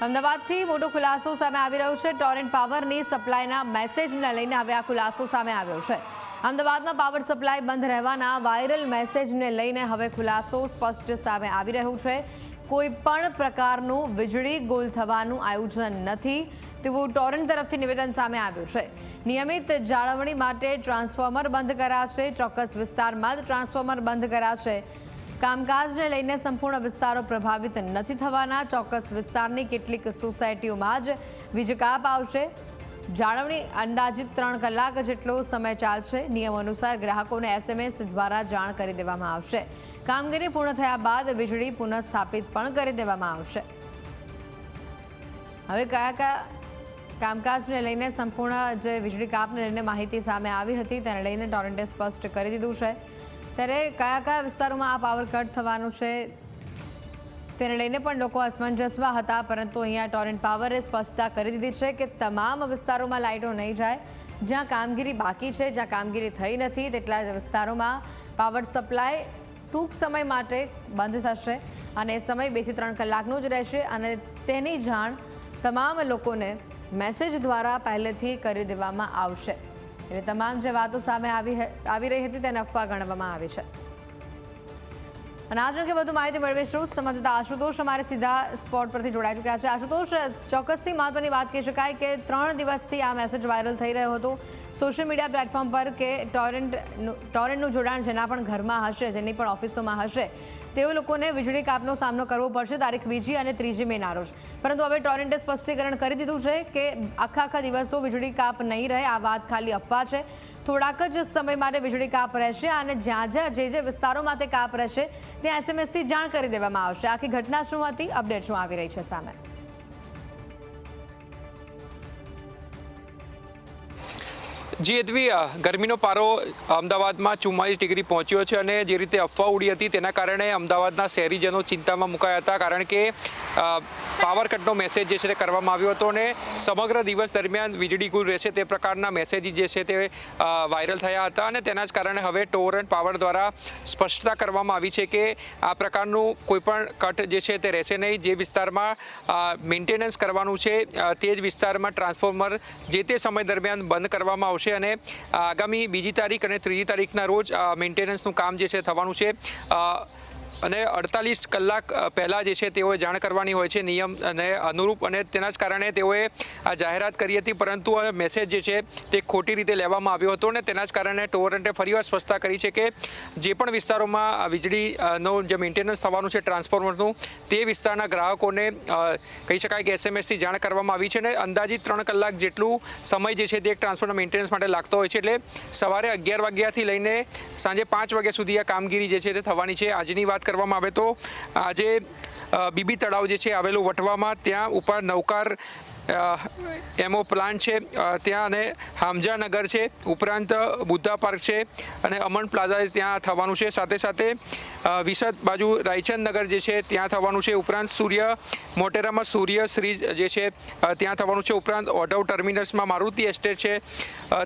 અમદાવાદથી મોટો ખુલાસો સામે આવી રહ્યો છે। ટોરેન્ટ પાવરની સપ્લાયના મેસેજને લઈને હવે આ ખુલાસો સામે આવ્યો છે। અમદાવાદમાં પાવર સપ્લાય બંધ રહેવાના વાયરલ મેસેજને લઈને હવે ખુલાસો સ્પષ્ટ સામે આવી રહ્યો છે। કોઈ પણ પ્રકારનું વીજળી ગુલ થવાનું આયોજન નથી તેવું ટોરેન્ટ તરફથી નિવેદન સામે આવ્યું છે। નિયમિત જાળવણી માટે ટ્રાન્સફોર્મર બંધ કરાશે। ચોક્કસ વિસ્તારમાં જ ટ્રાન્સફોર્મર બંધ કરાશે। કામકાજને લઈને સંપૂર્ણ વિસ્તારો પ્રભાવિત નથી થવાના। ચોક્કસ વિસ્તારની કેટલીક સોસાયટીઓમાં જ વીજ કાપ આવશે। જાળવણી અંદાજિત 3 કલાક જેટલો સમય ચાલશે। નિયમ અનુસાર ગ્રાહકોને SMS દ્વારા જાણ કરી દેવામાં આવશે। કામગીરી પૂર્ણ થયા બાદ વીજળી પુનઃસ્થાપિત પણ કરી દેવામાં આવશે। હવે કયા કામકાજને લઈને સંપૂર્ણ જે વીજળી કાપને લઈને માહિતી સામે આવી હતી તેને લઈને ટોરેન્ટે સ્પષ્ટ કરી દીધું છે। ત્યારે કયા વિસ્તારોમાં આ પાવર કટ થવાનું છે તેને લઈને પણ લોકો અસમંજસમાં હતા, પરંતુ અહીંયા ટોરેન્ટ પાવરે સ્પષ્ટતા કરી દીધી છે કે તમામ વિસ્તારોમાં લાઇટો નહીં જાય। જ્યાં કામગીરી બાકી છે, જ્યાં કામગીરી થઈ નથી તેટલા જ વિસ્તારોમાં પાવર સપ્લાય ટૂંક સમય માટે બંધ થશે અને સમય 2 થી 3 કલાકનો જ રહેશે અને તેની જાણ તમામ લોકોને મેસેજ દ્વારા પહેલેથી કરી દેવામાં આવશે। એટલે તમામ જે વાતો સામે આવી રહી હતી તેને અફવા ગણવામાં આવી છે। અને આજ અંગે વધુ માહિતી મેળવીશું સંવાદદાતા આશુતોષ અમારે સીધા સ્પોટ પરથી જોડાઈ ચૂક્યા છે। આશુતોષ, ચોક્કસથી મહત્વની વાત કહી શકાય કે 3 દિવસથી આ મેસેજ વાયરલ થઈ રહ્યો હતો સોશિયલ મીડિયા પ્લેટફોર્મ પર કે ટોરેન્ટનું જોડાણ જેના પણ ઘરમાં હશે, જેની પણ ઓફિસોમાં હશે તેઓ લોકોને વીજળી કાપનો સામનો કરવો પડશે તારીખ 2 અને 3 મેના રોજ। પરંતુ હવે ટોરેન્ટે સ્પષ્ટીકરણ કરી દીધું છે કે આખા દિવસો વીજળી કાપ નહીં રહે। આ વાત ખાલી અફવા છે। થોડાક જ સમય માટે વીજળી કાપ રહેશે અને જ્યાં જે વિસ્તારોમાં તે કાપ રહેશે ત્યાં SMS થી જાણ કરી દેવામાં આવશે। આખી ઘટના શું હતી, અપડેટ શું આવી રહી છે સામે? જી અદ્વી, ગરમીનો પારો અમદાવાદમાં 44 ડિગ્રી પહોંચ્યો છે અને જે રીતે અફવા ઉડી હતી તેના કારણે અમદાવાદના શહેરીજનો ચિંતામાં મુકાયા હતા, કારણ કે પાવર કટનો મેસેજ જે છે તે કરવામાં આવ્યો હતો અને સમગ્ર દિવસ દરમિયાન વીજળી ગુલ રહેશે તે પ્રકારના મેસેજ જે છે તે વાયરલ થયા હતા અને તેના જ કારણે હવે ટોરેન્ટ પાવર દ્વારા સ્પષ્ટતા કરવામાં આવી છે કે આ પ્રકારનું કોઈપણ કટ જે છે તે રહેશે નહીં। જે વિસ્તારમાં મેન્ટેનન્સ કરવાનું છે તે જ વિસ્તારમાં ટ્રાન્સફોર્મર જે તે સમય દરમિયાન બંધ કરવામાં આવશે અને આગામી 2 તારીખ અને 3 તારીખના રોજ મેન્ટેનન્સનું કામ જે છે થવાનું છે અને 48 કલાક પહેલાં જે છે તેઓએ જાણ કરવાની હોય છે નિયમ અને અનુરૂપ, અને તેના જ કારણે તેઓએ આ જાહેરાત કરી હતી, પરંતુ આ મેસેજ જે છે તે ખોટી રીતે લેવામાં આવ્યો હતો અને તેના જ કારણે ટોરેન્ટે ફરીવાર સ્પષ્ટતા કરી છે કે જે પણ વિસ્તારોમાં વીજળીનો જે મેન્ટેનન્સ થવાનું છે ટ્રાન્સફોર્મરનું તે વિસ્તારના ગ્રાહકોને કહી શકાય કે SMS થી જાણ કરવામાં આવી છે અને અંદાજિત 3 કલાક જેટલું સમય જે છે તે એક ટ્રાન્સફોર્મર મેન્ટેનન્સ માટે લાગતો હોય છે। એટલે સવારે 11 વાગ્યાથી લઈને સાંજે 5 વાગ્યા સુધી આ કામગીરી જે છે તે થવાની છે। આજની વાત કરવામાં આવે તો આજે બીબી તળાવ જે છે આવેલું વટવામાં, ત્યાં ઉપર નવકાર એમઓ પ્લાન્ટ છે ત્યાં અને હામજાનગર છે, ઉપરાંત બુદ્ધા પાર્ક છે અને અમન પ્લાઝા ત્યાં થવાનું છે। સાથે સાથે વિસદ બાજુ રાયચંદ નગર જે છે ત્યાં થવાનું છે, ઉપરાંત મોટેરામાં સૂર્ય શ્રી જે છે ત્યાં થવાનું છે, ઉપરાંત ઓઢવ ટર્મિનસમાં મારુતિ એસ્ટેટ છે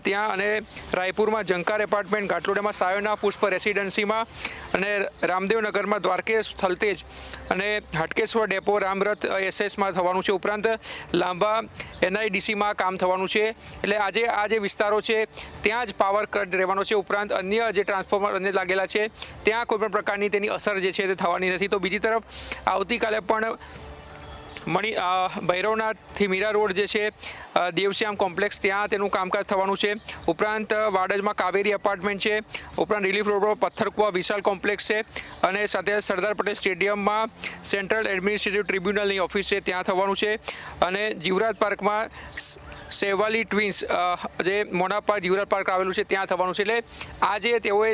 ત્યાં અને રાયપુરમાં જંકાર એપાર્ટમેન્ટ, ઘાટલોડિયામાં સાયોના પુષ્પ રેસિડેન્સીમાં અને રામદેવનગરમાં દ્વારકેશ થલતેજ અને હટકેશ્વર ડેપો રામરથ SS માં થવાનું છે, ઉપરાંત લાંબા NIDCમાં કામ થવાનું છે। એટલે આજે આ જે વિસ્તારો છે ત્યાં જ પાવર કટ રહેવાનો છે, ઉપરાંત અન્ય જે ટ્રાન્સફોર્મર અન્ય લાગેલા છે ત્યાં કોઈપણ પ્રકારની તેની અસર જે છે તે થવાની નથી। તો બીજી તરફ આવતીકાલે પણ ભૈરવનાથથી મીરા રોડ જે છે દેવશ્યામ કોમ્પ્લેક્સ ત્યાં તેનું કામકાજ થવાનું છે, ઉપરાંત વાડજમાં કાવેરી એપાર્ટમેન્ટ છે, ઉપરાંત રિલીફ રોડ પર પથ્થરકુવા વિશાલ કોમ્પ્લેક્સ છે અને સાથે સરદાર પટેલ સ્ટેડિયમમાં સેન્ટ્રલ એડમિનિસ્ટ્રેટિવ ટ્રિબ્યુનલની ઓફિસ છે ત્યાં થવાનું છે અને જીવરાજ પાર્કમાં સેવાલી ટ્વિન્સ જે મોના પાર્ક જીવરાજ પાર્ક આવેલું છે ત્યાં થવાનું છે। એટલે આજે તેઓએ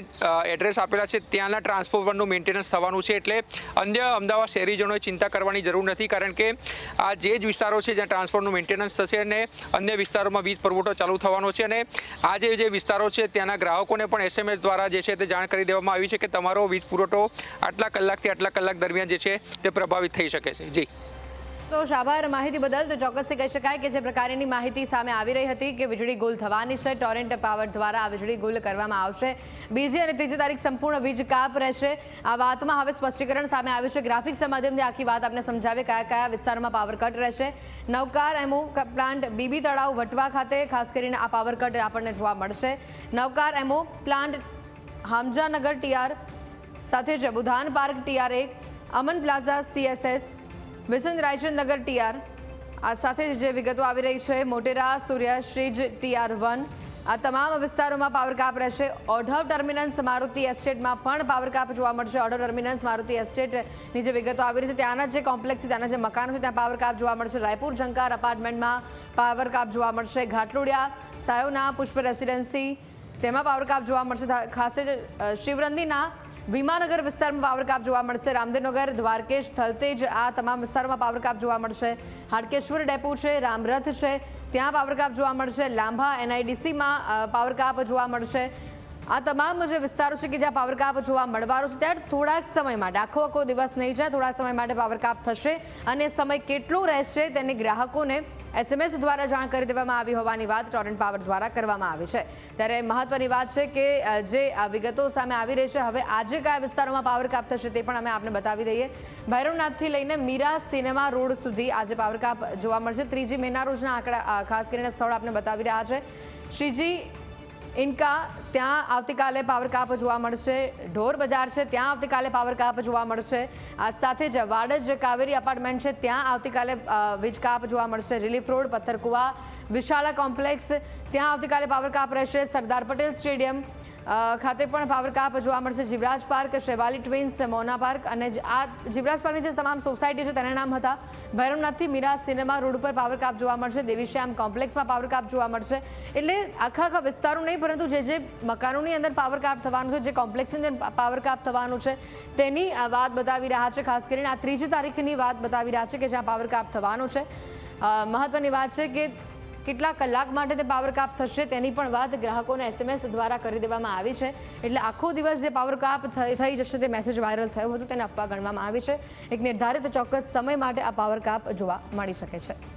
એડ્રેસ આપેલા છે ત્યાંના ટ્રાન્સફોર્મરનું મેન્ટેનન્સ થવાનું છે। એટલે અન્ય અમદાવાદ શહેરીજનોએ ચિંતા કરવાની જરૂર નથી, કારણ કે આ જે જ વિસ્તારો છે જ્યાં ટ્રાન્સફોર્મરનું મેન્ટેનન્સ થશે અને અન્ય વિસ્તારોમાં વીજ પુરવઠો ચાલુ થવાનો છે અને આ જે વિસ્તારો છે ત્યાંના ગ્રાહકોને પણ SMS દ્વારા જે છે તે જાણ કરી દેવામાં આવી છે કે તમારો વીજ પુરવઠો આટલા કલાકથી આટલા કલાક દરમિયાન જે છે તે પ્રભાવિત થઈ શકે છે। જી તો આભાર માહિતી બદલ. તો ચોક્કસથી કહી શકાય કે જે પ્રકારની માહિતી સામે આવી રહી હતી કે વીજળી ગુલ થવાની છે, ટોરેન્ટ પાવર દ્વારા આ વીજળી ગુલ કરવામાં આવશે. બીજી અને ત્રીજી તારીખ સંપૂર્ણ વીજ કાપ રહેશે. આ વાતમાં હવે સ્પષ્ટીકરણ સામે આવ્યું છે. ગ્રાફિક્સના માધ્યમથી આખી વાત આપણે સમજાવીએ કયા કયા વિસ્તારોમાં પાવર કટ રહેશે. નવકાર એમઓ પ્લાન્ટ બીબી તળાવ વટવા ખાતે ખાસ કરીને આ પાવર કટ આપણને જોવા મળશે. નવકાર એમઓ પ્લાન્ટ હામજાનગર ટીઆર સાથે જ બુધાન પાર્ક ટીઆર1, અમન પ્લાઝા સીએસએસ, વિસન રાયચંદ નગર ટીઆર, આ સાથે જે વિગતો આવી રહી છે મોટેરા સૂર્યશ્રીજ ટીઆર1, આ તમામ વિસ્તારોમાં પાવર કાપ રહેશે. ઓઢવ ટર્મિનસ મારુતિ એસ્ટેટમાં પણ પાવર કાપ જોવા મળશે. ઓઢવ ટર્મિનસ મારુતિ એસ્ટેટની જે વિગતો આવી રહી છે ત્યાંના જે કોમ્પ્લેક્સ છે, ત્યાંના જે મકાનો છે ત્યાં પાવર કાપ જોવા મળશે. રાયપુર જંકાર અપાર્ટમેન્ટમાં પાવર કાપ જોવા મળશે. ઘાટલોડિયા સાયોના પુષ્પ રેસિડેન્સી તેમાં પાવર કાપ જોવા મળશે. ખાસ જ શિવરંદીના ભીમાનગર વિસ્તારમાં પાવર કાપ જોવા મળશે. રામદેવનગર, દ્વારકેશ, થલતેજ આ તમામ વિસ્તારોમાં પાવર કાપ જોવા મળશે. હાટકેશ્વર ડેપો છે, રામરથ છે ત્યાં પાવર કાપ જોવા મળશે. લાંભા એનઆઈડીસીમાં પાવર કાપ જોવા મળશે. આ તમામ જે વિસ્તારો છે કે જ્યાં પાવર કાપ જોવા મળવાનો છે ત્યાં થોડાક સમય માટે, આખો દિવસ નહીં જાય, થોડાક સમય માટે પાવર કાપ થશે અને સમય કેટલો રહેશે તેની ગ્રાહકોને SMS દ્વારા જાણ કરી દેવામાં આવી હોવાની વાત ટોરેન્ટ પાવર દ્વારા કરવામાં આવી છે. ત્યારે મહત્વની વાત છે કે જે વિગતો સામે આવી રહી છે હવે આજે કયા વિસ્તારોમાં પાવર કાપ થશે તે પણ અમે આપને બતાવી દઈએ. ભૈરવનાથથી લઈને મીરા સિનેમા રોડ સુધી આજે પાવર કાપ જોવા મળશે. 3 મેના રોજના આંકડા ખાસ કરીને સ્થળ આપને બતાવી રહ્યા છે. શ્રીજી ઇન્કા ત્યાં આવતીકાલે પાવર કાપ જોવા મળશે. ઢોર બજાર છે ત્યાં આવતીકાલે પાવર કાપ જોવા મળશે. આ સાથે જ વાડજ કાવેરી અપાર્ટમેન્ટ છે ત્યાં આવતીકાલે વીજ કાપ જોવા મળશે. રિલીફ રોડ, પથ્થરકુવા, વિશાળા કોમ્પ્લેક્સ ત્યાં આવતીકાલે પાવર કાપ રહેશે. સરદાર પટેલ સ્ટેડિયમ ખાતે પણ પાવર કાપ જોવા મળશે. જીવરાજ પાર્ક, શેવાલી ટ્વિન્સ, મોના પાર્ક અને આ જીવરાજ પાર્કની જે તમામ સોસાયટી છે તેના નામ હતા. ભૈરવનાથથી મીરા સિનેમા રોડ ઉપર પાવર કાપ જોવા મળશે. દેવીશ્યામ કોમ્પ્લેક્સમાં પાવર કાપ જોવા મળશે. એટલે આખા વિસ્તારો નહીં પરંતુ જે મકાનોની અંદર પાવર કાપ થવાનું છે, જે કોમ્પ્લેક્સની અંદર પાવર કાપ થવાનું છે તેની વાત બતાવી રહ્યા છે. ખાસ કરીને આ 3 તારીખની વાત બતાવી રહ્યા છે કે જ્યાં પાવર કાપ થવાનો છે. મહત્વની વાત છે કે કેટલા કલાક માટે તે પાવર કાપ થશે તેની પણ વાત ગ્રાહકોને SMS દ્વારા કરી દેવામાં આવી છે. એટલે આખો દિવસ જે પાવર કાપ થઈ જશે તે મેસેજ વાયરલ થયો હતો તેને અફવા ગણવામાં આવી છે. એક નિર્ધારિત ચોક્કસ સમય માટે આ પાવર કાપ જોવા મળી શકે છે.